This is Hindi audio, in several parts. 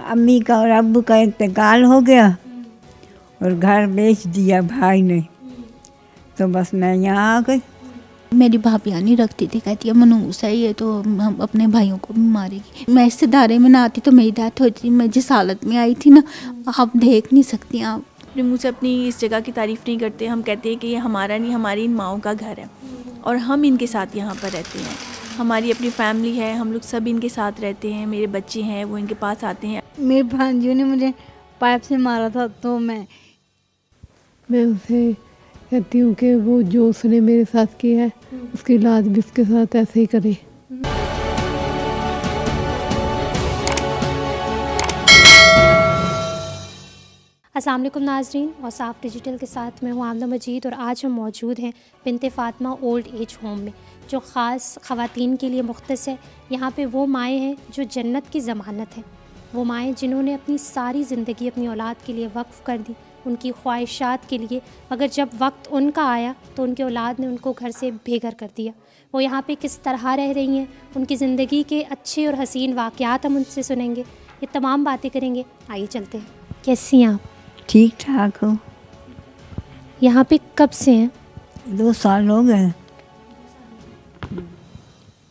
अम्मी का और अब्बू का इंतकाल हो गया और घर बेच दिया भाई ने, तो बस मैं यहाँ आ गई। मेरी भाभियाँ नहीं रखती थी, कहती है मनूस है ये तो हम अपने भाइयों को भी मारेगी। मैं इस दायरे में ना आती तो मेरी डेथ होती। मैं जिस हालत में आई थी ना, आप देख नहीं सकती। आप अपने मुँह से अपनी इस जगह की तारीफ़ नहीं करते। हम कहते हैं कि ये हमारा नहीं, हमारी इन माओं का घर है और हम इनके साथ यहाँ पर रहते हैं। हमारी अपनी फैमिली है, हम लोग सब इनके साथ रहते हैं। मेरे बच्चे हैं वो इनके पास आते हैं। मेरे भांजियों ने मुझे पाइप से मारा था, तो मैं उनसे कहती हूँ कि वो जो उसने मेरे साथ किया है उसकी औलाद भी उसके साथ ऐसे ही करे। अस्सलाम वालेकुम नाज़रीन, और साफ़ डिजिटल के साथ मैं हूँ आमना मजीद। और आज हम मौजूद हैं बिनते फ़ातिमा ओल्ड एज होम में, जो ख़ास ख़वातीन के लिए मुख्तस है। यहाँ पे वो माएँ हैं जो जन्नत की ज़मानत हैं, वो माएँ जिन्होंने अपनी सारी ज़िंदगी अपनी औलाद के लिए वक्फ़ कर दी, उनकी ख्वाहिशात के लिए। मगर जब वक्त उनका आया तो उनकी औलाद ने उनको घर से बेघर कर दिया। वो यहाँ पे किस तरह रह रही हैं, उनकी ज़िंदगी के अच्छे और हसीन वाक़यात हम उनसे सुनेंगे, ये तमाम बातें करेंगे। आइए चलते हैं। कैसी हैं आप? ठीक ठाक हो। यहाँ पे कब से हैं? 2 साल हो गए।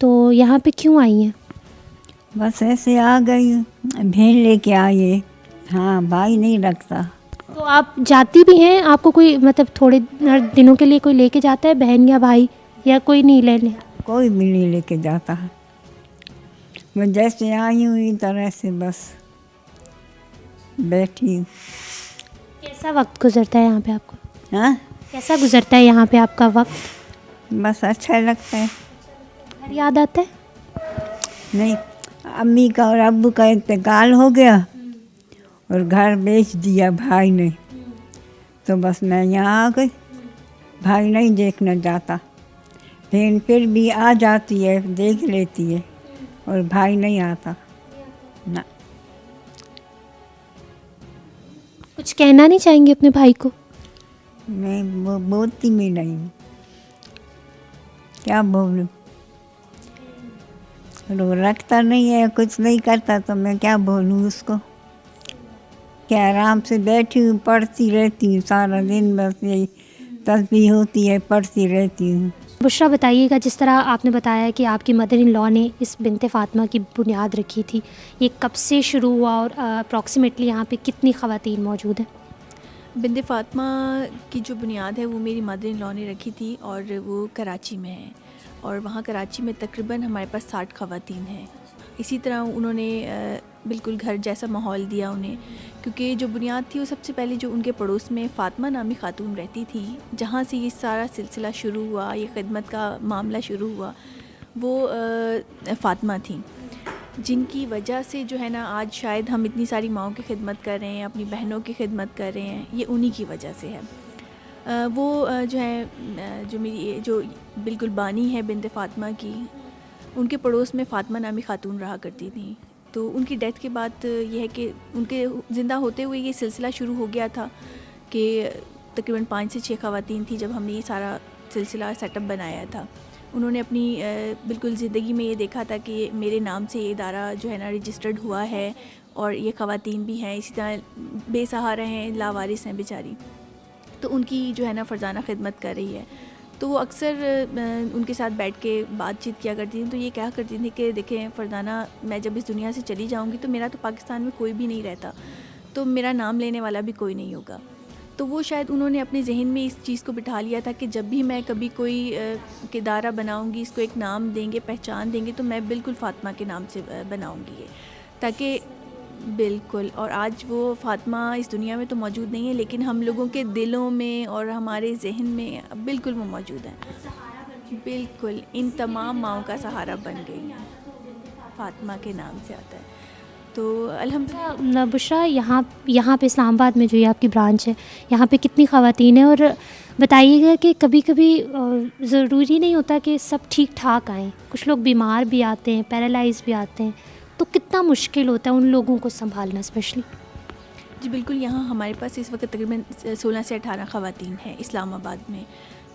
तो यहाँ पे क्यों आई हैं? बस ऐसे आ गई, भेड़ लेके आई। हाँ, भाई नहीं रखता। तो आप जाती भी हैं? आपको कोई मतलब थोड़े दिनों के लिए कोई लेके जाता है, बहन या भाई, या कोई नहीं लेने? कोई भी नहीं लेके जाता है। मैं जैसे आई हूँ इस तरह से बस बैठी हूँ। कैसा वक्त गुजरता है यहाँ पे आपको? हाँ, कैसा गुजरता है यहाँ पे आपका वक्त? बस अच्छा लगता है। घर याद आता है? नहीं, अम्मी का और अब्बू का इंतकाल हो गया और घर बेच दिया भाई ने, तो बस मैं यहाँ आ गई। भाई नहीं देखना जाता, फिर भी आ जाती है, देख लेती है, और भाई नहीं आता ना। कुछ कहना नहीं चाहेंगे अपने भाई को? मैं वो बोलती भी नहीं हूँ, क्या बोलूँ। वो रखता नहीं है, कुछ नहीं करता, तो मैं क्या बोलूँ उसको। क्या आराम से बैठी हूँ, पढ़ती रहती हूँ सारा दिन, बस यही तस्बीह होती है, पढ़ती रहती हूँ। बुशरा, बताइएगा, जिस तरह आपने बताया कि आपकी मदर इन लॉ ने इस बिनते फ़ातिमा की बुनियाद रखी थी, ये कब से शुरू हुआ और अप्रॉक्सीमेटली यहाँ पे कितनी ख़वातीन मौजूद हैं? बिनते फ़ातिमा की जो बुनियाद है वो मेरी मदर इन लॉ ने रखी थी और वो कराची में है। और वहाँ कराची में तकरीबन हमारे पास 60 ख़वातीन हैं। इसी तरह उन्होंने बिल्कुल घर जैसा माहौल दिया उन्हें, क्योंकि जो बुनियाद थी वो सबसे पहले जो उनके पड़ोस में फ़ातिमा नामी ख़ातून रहती थी, जहाँ से ये सारा सिलसिला शुरू हुआ, ये खिदमत का मामला शुरू हुआ, वो फ़ातिमा थी, जिनकी वजह से जो है ना आज शायद हम इतनी सारी माओं की खिदमत कर रहे हैं, अपनी बहनों की खिदमत कर रहे हैं, ये उन्हीं की वजह से है। वो जो है जो मेरी जो बिल्कुल बानी है बिनते फ़ातिमा की, उनके पड़ोस में फ़ातिमा नामी ख़ातून रहा करती थी। तो उनकी डेथ के बाद ये है कि उनके ज़िंदा होते हुए ये सिलसिला शुरू हो गया था कि तकरीबन 5 से 6 ख़वातीन थी जब हमने ये सारा सिलसिला सेटअप बनाया था। उन्होंने अपनी बिल्कुल ज़िंदगी में ये देखा था कि मेरे नाम से ये इदारा जो है ना रजिस्टर्ड हुआ है और ये ख़वातीन भी हैं, इसी तरह बेसहारा हैं, लावारिस हैं बेचारी, तो उनकी जो है ना फ़रज़ाना खिदमत कर रही है। तो वो अक्सर उनके साथ बैठ के बातचीत किया करती थी। तो ये कहा करती थी कि देखें फ़रज़ाना, मैं जब इस दुनिया से चली जाऊंगी तो मेरा तो पाकिस्तान में कोई भी नहीं रहता, तो मेरा नाम लेने वाला भी कोई नहीं होगा। तो वो शायद उन्होंने अपने जहन में इस चीज़ को बिठा लिया था कि जब भी मैं कभी कोई इदारा बनाऊंगी, इसको एक नाम देंगे, पहचान देंगे, तो मैं बिल्कुल फ़ातिमा के नाम से बनाऊंगी ये, ताकि बिल्कुल। और आज वो फ़ातिमा इस दुनिया में तो मौजूद नहीं है, लेकिन हम लोगों के दिलों में और हमारे जहन में बिल्कुल वो मौजूद है। बिल्कुल इन तमाम माओं का सहारा बन गई है, फ़ातिमा के नाम से आता है। तो अल्हम्दुलिल्लाह। बुशरा, यहाँ पे इस्लामाबाद में जो ये आपकी ब्रांच है, यहाँ पे कितनी ख़वातीन हैं? और बताइएगा कि कभी कभी ज़रूरी नहीं होता कि सब ठीक ठाक आएँ, कुछ लोग बीमार भी आते हैं, पैरालाइज भी आते हैं, तो कितना मुश्किल होता है उन लोगों को संभालना स्पेशली? जी बिल्कुल, यहाँ हमारे पास इस वक्त तकरीबन 16 से 18 ख़वातीन हैं इस्लामाबाद में।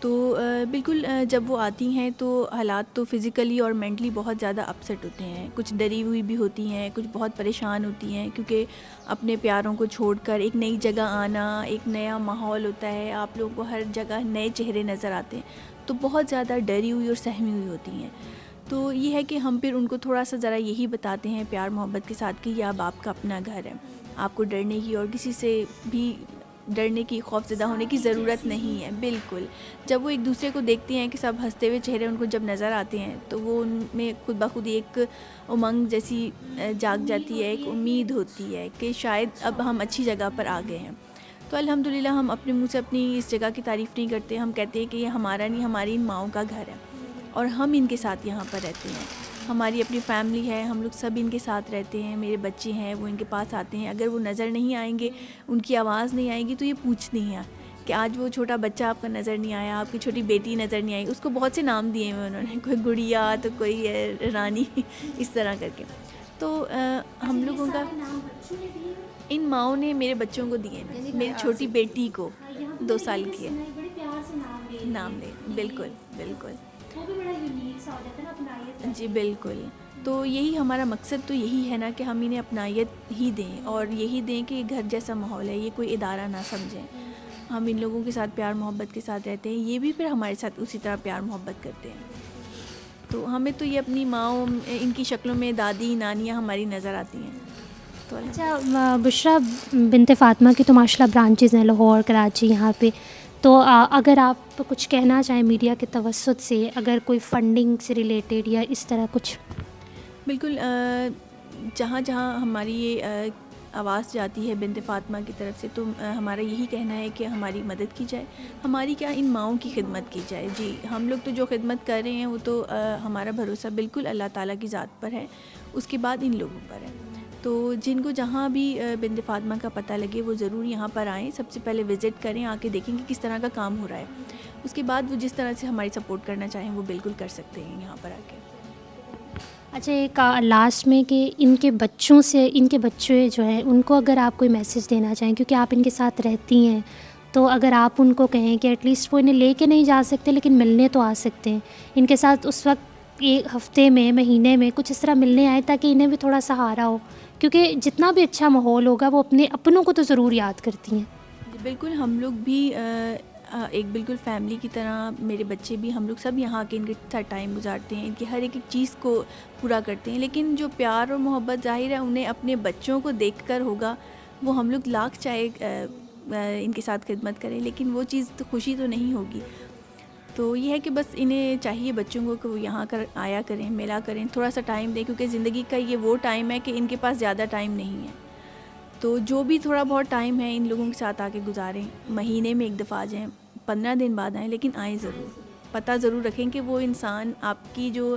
तो बिल्कुल जब वो आती हैं तो हालात तो फ़िज़िकली और मेंटली बहुत ज़्यादा अपसेट होते हैं। कुछ डरी हुई भी होती हैं, कुछ बहुत परेशान होती हैं, क्योंकि अपने प्यारों को छोड़कर एक नई जगह आना, एक नया माहौल होता है, आप लोगों को हर जगह नए चेहरे नज़र आते हैं, तो बहुत ज़्यादा डरी हुई और सहमी हुई होती हैं। तो ये है कि हम फिर उनको थोड़ा सा ज़रा यही बताते हैं प्यार मोहब्बत के साथ कि ये अब आपका अपना घर है, आपको डरने की और किसी से भी डरने की, खौफज़दा होने की ज़रूरत नहीं है। बिल्कुल, जब वो एक दूसरे को देखती हैं कि सब हंसते हुए चेहरे उनको जब नज़र आते हैं तो वो उनमें खुद ब खुद एक उमंग जैसी जाग जाती है, एक उम्मीद होती है कि शायद अब हम अच्छी जगह पर आ गए हैं। तो अल्हम्दुलिल्लाह हम अपने मुँह से अपनी इस जगह की तारीफ़ नहीं करते, हम कहते हैं कि ये हमारा नहीं, हमारी इन माँओं का घर है और हम इनके साथ यहाँ पर रहते हैं। हमारी अपनी फैमिली है, हम लोग सब इनके साथ रहते हैं, मेरे बच्चे हैं वो इनके पास आते हैं, अगर वो नज़र नहीं आएंगे, उनकी आवाज़ नहीं आएगी तो ये पूछते हैं कि आज वो छोटा बच्चा आपका नज़र नहीं आया, आपकी छोटी बेटी नज़र नहीं आई। उसको बहुत से नाम दिए हुए उन्होंने, कोई गुड़िया तो कोई रानी इस तरह करके। तो हम लोगों का इन माँओं ने मेरे बच्चों को दिए हैं, मेरी छोटी बेटी को 2 साल की है, नाम ले। बिल्कुल बिल्कुल जी बिल्कुल। तो यही हमारा मकसद तो यही है ना कि हम इन्हें अपनायत ही दें और यही दें कि घर जैसा माहौल है, ये कोई इदारा ना समझें। हम इन लोगों के साथ प्यार मोहब्बत के साथ रहते हैं, ये भी फिर हमारे साथ उसी तरह प्यार मोहब्बत करते हैं। तो हमें तो ये अपनी माँओं, इनकी शक्लों में दादी नानियाँ हमारी नज़र आती हैं। तो अच्छा बुशरा बिनते फ़ातिमा की तो माशाल्लाह ब्रांचेज़ हैं लाहौर, कराची, यहाँ पे। तो अगर आप कुछ कहना चाहें मीडिया के तवस्सुत से, अगर कोई फ़ंडिंग से रिलेटेड या इस तरह कुछ। बिल्कुल, जहाँ जहाँ हमारी ये आवाज़ जाती है बिनते फ़ातिमा की तरफ से, तो हमारा यही कहना है कि हमारी मदद की जाए, हमारी क्या इन माँओं की खिदमत की जाए। जी, हम लोग तो जो खिदमत कर रहे हैं वो तो हमारा भरोसा बिल्कुल अल्लाह ताला की ज़ात पर है, उसके बाद इन लोगों पर है। तो जिनको जहाँ भी बिनते फ़ातिमा का पता लगे वो ज़रूर यहाँ पर आएँ, सबसे पहले विज़िट करें, आके देखें कि किस तरह का काम हो रहा है। उसके बाद वो जिस तरह से हमारी सपोर्ट करना चाहें वो बिल्कुल कर सकते हैं यहाँ पर आके। अच्छा, एक लास्ट में कि इनके बच्चों से, इनके बच्चे जो हैं उनको अगर आप कोई मैसेज देना चाहें, क्योंकि आप इनके साथ रहती हैं, तो अगर आप उनको कहें कि एटलीस्ट वो इन्हें लेके नहीं जा सकते लेकिन मिलने तो आ सकते हैं, इनके साथ उस वक्त एक हफ़्ते में, महीने में कुछ इस तरह मिलने आए ताकि इन्हें भी थोड़ा सहारा हो, क्योंकि जितना भी अच्छा माहौल होगा वो अपने अपनों को तो ज़रूर याद करती हैं। बिल्कुल, हम लोग भी एक बिल्कुल फैमिली की तरह, मेरे बच्चे भी, हम लोग सब यहाँ आके इनके साथ टाइम गुजारते हैं, इनकी हर एक चीज़ को पूरा करते हैं। लेकिन जो प्यार और मोहब्बत ज़ाहिर है उन्हें अपने बच्चों को देखकर होगा, वो हम लोग लाख चाहे इनके साथ खिदमत करें, लेकिन वो चीज़ तो खुशी तो नहीं होगी। तो ये है कि बस इन्हें चाहिए बच्चों को कि वो यहाँ कर आया करें, मिला करें, थोड़ा सा टाइम दें, क्योंकि ज़िंदगी का ये वो टाइम है कि इनके पास ज़्यादा टाइम नहीं है। तो जो भी थोड़ा बहुत टाइम है इन लोगों के साथ आके गुजारें, महीने में एक दफ़ा आ जाएँ, 15 दिन बाद आएँ, लेकिन आएँ ज़रूर। पता ज़रूर रखें कि वो इंसान आपकी जो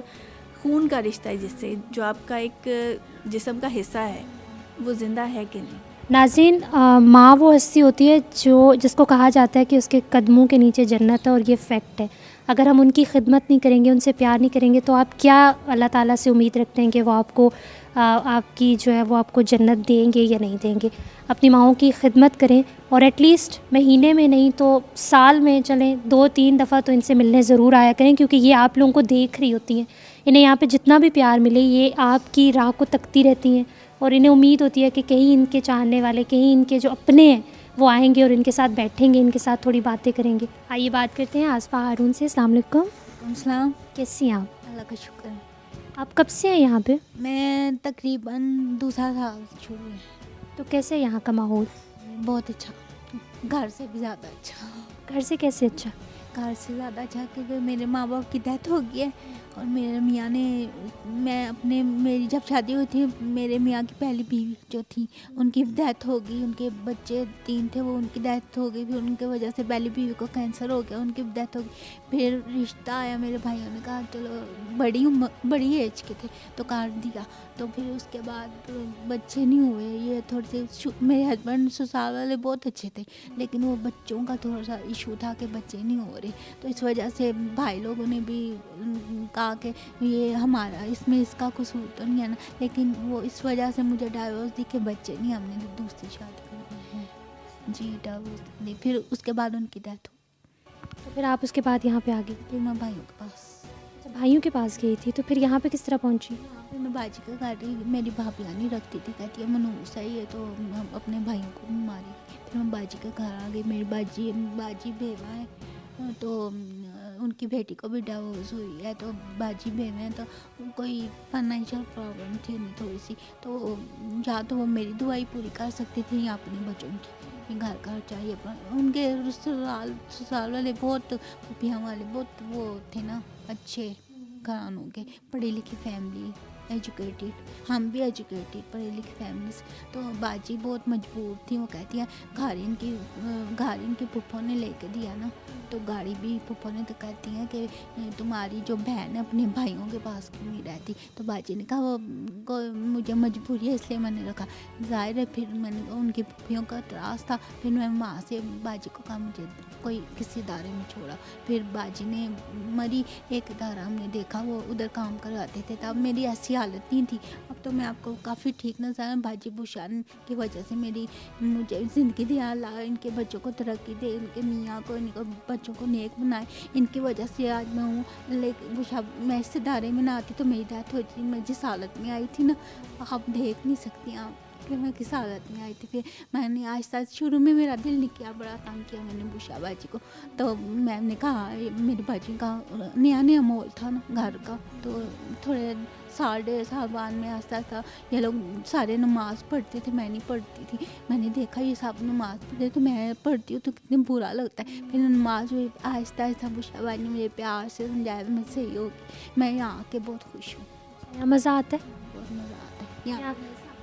खून का रिश्ता है जिससे, जो आपका एक जिस्म का हिस्सा है, वो ज़िंदा है कि नहीं। नाज़रीन, माँ वो हस्ती होती है जिसको कहा जाता है कि उसके कदमों के नीचे जन्नत है, और ये फैक्ट है। अगर हम उनकी खिदमत नहीं करेंगे, उनसे प्यार नहीं करेंगे, तो आप क्या अल्लाह ताला से उम्मीद रखते हैं कि वो आपको आपकी जो है वो आपको जन्नत देंगे या नहीं देंगे। अपनी माँओं की खिदमत करें, और एटलीस्ट महीने में नहीं तो साल में चलें 2-3 दफ़ा तो इनसे मिलने ज़रूर आया करें, क्योंकि ये आप लोगों को देख रही होती हैं। इन्हें यहाँ पे जितना भी प्यार मिले, ये आपकी राह को तकती रहती हैं, और इन्हें उम्मीद होती है कि कहीं इनके चाहने वाले, कहीं इनके जो अपने हैं वो आएंगे और इनके साथ बैठेंगे, इनके साथ थोड़ी बातें करेंगे। आइए बात करते हैं आसफ़ा हारून से। अस्सलाम वालेकुम। अस्सलाम। कैसी हैं आप? अल्लाह का शुक्र है। आप कब से हैं यहाँ पे? मैं तकरीबन 2 साल शुरू है। तो कैसे है यहाँ का माहौल? बहुत अच्छा, घर से भी ज़्यादा अच्छा। घर से कैसे अच्छा? घर से ज़्यादा अच्छा, क्योंकि मेरे माँ बाप की डेथ हो गई है, और मेरे मियाँ ने, मेरी जब शादी हुई थी, मेरे मियाँ की पहली बीवी जो थी उनकी डेथ हो गई, उनके बच्चे 3 थे, वो उनकी डेथ हो गई, फिर उनके वजह से पहली बीवी को कैंसर हो गया, उनकी डेथ हो गई। फिर रिश्ता आया, मेरे भाइयों ने कहा चलो, बड़ी एज के थे तो काट दिया। तो फिर उसके बाद बच्चे नहीं हुए, ये थोड़े से, मेरे हस्बैंड ससुराल वाले बहुत अच्छे थे, लेकिन वो बच्चों का थोड़ा सा इशू था कि बच्चे नहीं हो रहे, तो इस वजह से भाई लोगों ने भी कहा कि ये हमारा, इसमें इसका कसूर तो नहीं है ना, लेकिन वो इस वजह से मुझे डाइवोर्स दी कि बच्चे नहीं, हमने दूसरी शादी करनी है। जी, डाइवोर्स दी, फिर उसके बाद उनकी डेथ हुई। तो फिर आप उसके बाद यहाँ पे आ गई? फिर मैं भाइयों के पास, अच्छा, भाइयों के पास गई थी, तो फिर यहाँ पे किस तरह पहुँची? फिर मैं बाजी का घर मेरी भाभी नहीं रखती थी, कहती है मनूस है ये, तो हम अपने भाइयों को भी मारेगी। फिर मैं बाजी के घर आ गई। मेरी बाजी बेवा है, तो उनकी बेटी को भी डिवोर्स हुई है, तो बाजी बेवे हैं, तो कोई फाइनेंशियल प्रॉब्लम थी उन्हें थोड़ी सी, तो या तो वो मेरी दवाई पूरी कर सकती थी या अपने बच्चों की घर का चाहिए। उनके ससुराल वाले बहुत, पुपिया वाले बहुत वो थे ना, अच्छे घरानों के, पढ़ी लिखी फैमिली, एजुकेटेड, हम भी एजुकेटेड पढ़ी लिखी फैमिली से। तो बाजी बहुत मजबूर थी। वो कहती है घर इनकी पुप्पो ने लेके दिया ना, तो गाड़ी भी पुप्पो ने, तो कहती है कि तुम्हारी जो बहन है अपने भाइयों के पास क्यों नहीं रहती। तो बाजी ने कहा वो मुझे मजबूरी है इसलिए मैंने रखा। जाहिर है फिर मैंने उनकी पुप्पियों का त्रास था, फिर मैं वहाँ से बाजी को कहा मुझे कोई किसी इदारे में छोड़ा। फिर बाजी ने मरी, एक इदारा हमने देखा, वो उधर काम करवाते थे, तब मेरी ऐसी हालत नहीं थी। अब तो मैं आपको काफ़ी ठीक नजर आ, बाजी बुशान की वजह से मुझे ज़िंदगी दिया अल्लाह, इनके बच्चों को तरक्की दे, इनके मियाँ को, इनके बच्चों को नेक बनाए, इनकी वजह से आज मैं हूँ। लेकिन बुशा मैं इस इदारे में ना आती तो मेरी डेथ हो जाती। मैं जिस हालत में आई थी ना, आप देख नहीं सकती आप कि मैं किस हालत में आई थी। फिर मैंने आहिस्ता शुरू में मेरा दिल नहीं किया, बड़ा तंग किया मैंने बुशा बाजी को। तो मैंने कहा, मेरी बाजी का नया माहौल था ना घर का, तो थोड़े साल 1.5 साल बाद में आस्ता ये लोग सारे नमाज़ पढ़ते थे, मैं नहीं पढ़ती थी। मैंने देखा ये सब नमाज़ पढ़ते, तो मैं पढ़ती हूँ तो कितने बुरा लगता है। फिर नमाज हुई, आहिस्ता बुशा बाजी ने मुझे प्यार से समझाया, मैं सही होगी। मैं यहाँ आके बहुत खुश हूँ, यहाँ मज़ा आता है? बहुत मज़ा आता है यहाँ।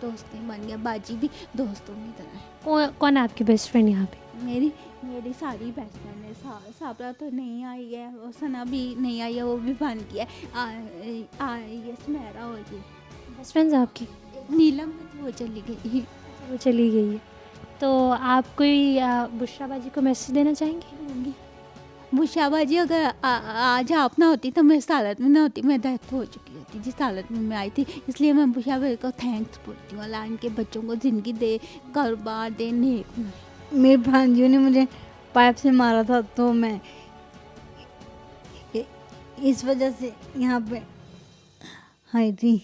दोस्तें बन गया, बाजी भी दोस्तों की तरह है। कौन है आपकी बेस्ट फ्रेंड यहाँ पे? मेरी सारी बेस्ट फ्रेंड है। साबरा तो नहीं आई है, और सना भी नहीं आई है, वो भी बन गया ये सुमेरा हो गई। बेस्ट फ्रेंड्स आपकी? नीलम वो चली गई। वो चली गई है। तो आप कोई बुशरा बाजी को मैसेज देना चाहेंगी? बुशा बाजी अगर आज आप ना होती तो मैं इस हालत में ना होती, मैं डेथ हो चुकी होती जिस हालत में मैं आई थी। इसलिए मैं बुशा बाजी को थैंक्स बोलती हूँ, अल्लाह इनके बच्चों को ज़िंदगी दे, कारोबार दे, नेक बनाए। मेरे भांजियों ने मुझे पाइप से मारा था, तो मैं इस वजह से यहाँ पे आई थी।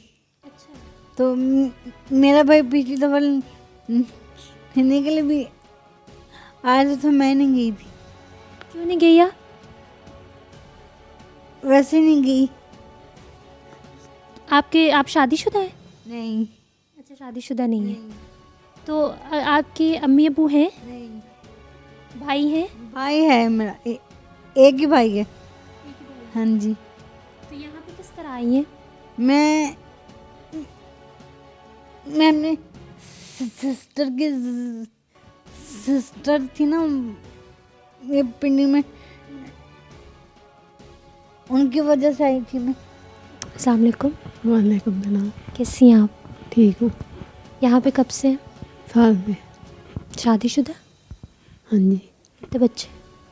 अच्छा, तो मेरा भाई पिछली दफा लेने के लिए भी आया था, तो मैं नहीं गई थी। क्यों नहीं गई आप? वैसे नहीं गई। आप शादीशुदा है? नहीं अच्छा, शादीशुदा नहीं है। तो आपके अम्मी अबू हैं? नहीं, भाई हैं? भाई है मेरा, एक ही भाई है। हाँ जी। तो यहाँ पे किस तरह आई हैं? मैं अपने सिस्टर थी ना ये पिंडी में, उनकी वजह से आई थी मैं। अस्सलाम वालेकुम। वालेकुम सलाम। कैसी हैं आप? ठीक हूँ। यहाँ पे कब से हैं? साल में। शादीशुदा? हाँ जी, कितने बच्चे?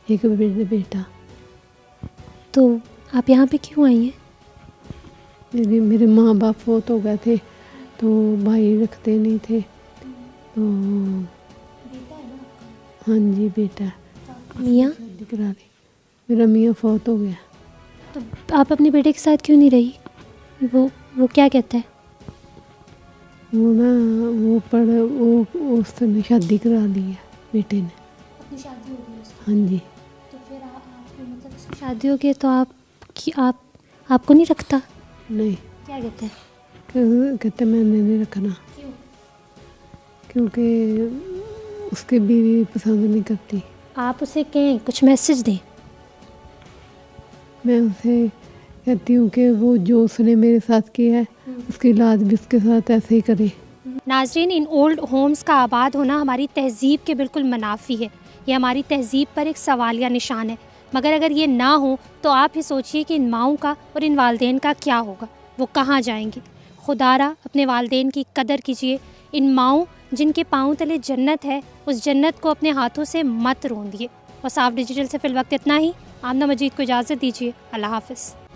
एक बेटा। तो आप यहाँ पे क्यों आई हैं? मेरे माँ बाप फोत हो गए थे, तो भाई रखते नहीं थे, तो हाँ जी बेटा है। मियाँ? शादी करा ली, मेरा मियाँ फोत हो गया। तो आप अपने बेटे के साथ क्यों नहीं रही? वो क्या कहता है? वो ना वो उसने शादी करा ली है बेटे ने। अपनी शादी हो गई उसकी? हाँ जी। तो फिर आप मतलब उसकी शादी हो गई तो आपको नहीं रखता? नहीं, क्या कहता है? कहते मैंने नहीं रखना। क्यों? क्योंकि उसकी बीवी पसंद नहीं करती। आप उसे कहें, कुछ मैसेज दें। मैं उसे कहती हूँ कि वो जो उसने मेरे साथ किया है, उसकी औलाद भी उसके साथ ऐसे ही करे। नाजरीन, इन ओल्ड होम्स का आबाद होना हमारी तहज़ीब के बिल्कुल मुनाफी है। ये हमारी तहज़ीब पर एक सवालिया निशान है। मगर अगर ये ना हो तो आप ही सोचिए कि इन माओं का और इन वालदेन का क्या होगा, वो कहाँ जाएंगे। खुदारा अपने वालदेन की कदर कीजिए। इन माओं जिनके पाँव तले जन्नत है, उस जन्नत को अपने हाथों से मत रोंदिए। और साफ डिजिटल से फ़िलवक्त इतना ही। आमना मजीद को इजाज़त दीजिए। अल्लाह हाफ़िज़।